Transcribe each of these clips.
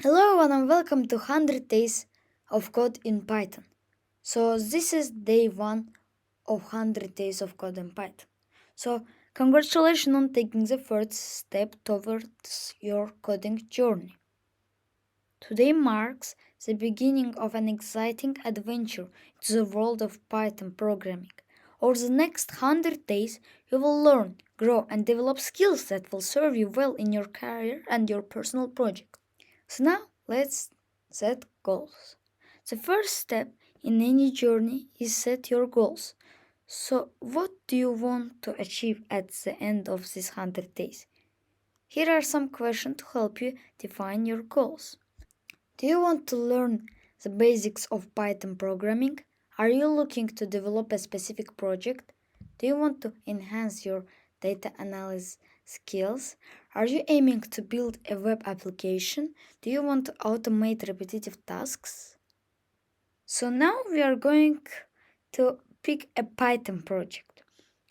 Hello everyone and welcome to 100 Days of Code in Python. So this is day 1 of 100 Days of Code in Python. So congratulations on taking the first step towards your coding journey. Today marks the beginning of an exciting adventure into the world of Python programming. Over the next 100 days, you will learn, grow, and develop skills that will serve you well in your career and your personal project. So now let's set goals. The first step in any journey is set your goals. So what do you want to achieve at the end of these 100 days? Here are some questions to help you define your goals. Do you want to learn the basics of Python programming? Are you looking to develop a specific project? Do you want to enhance your data analysis skills? Are you aiming to build a web application? Do you want to automate repetitive tasks? So now we are going to pick a Python project.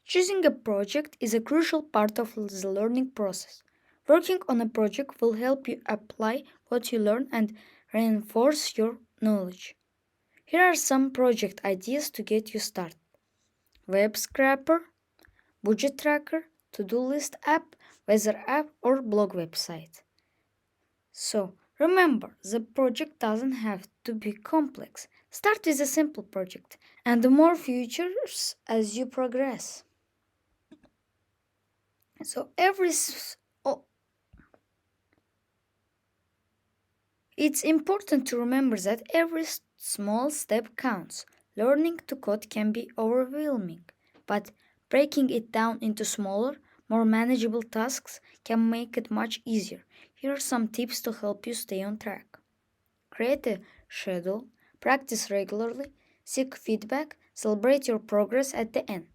Choosing a project is a crucial part of the learning process. Working on a project will help you apply what you learn and reinforce your knowledge. Here are some project ideas to get you started. Web scraper, budget tracker, to-do list app, weather app, or blog website. So, remember, the project doesn't have to be complex. Start with a simple project and more features as you progress. So it's important to remember that every small step counts. Learning to code can be overwhelming, but breaking it down into smaller, more manageable tasks can make it much easier. Here are some tips to help you stay on track. Create a schedule, practice regularly, seek feedback, celebrate your progress at the end.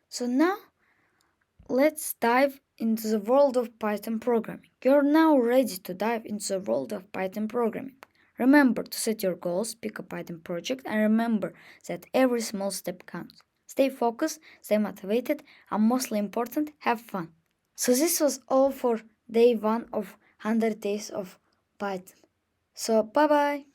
So now let's dive into the world of Python programming. You're now ready to dive into the world of Python programming. Remember to set your goals, pick a Python project, and remember that every small step counts. Stay focused, stay motivated, and mostly important, have fun. So this was all for day 1 of 100 days of Python. So bye bye.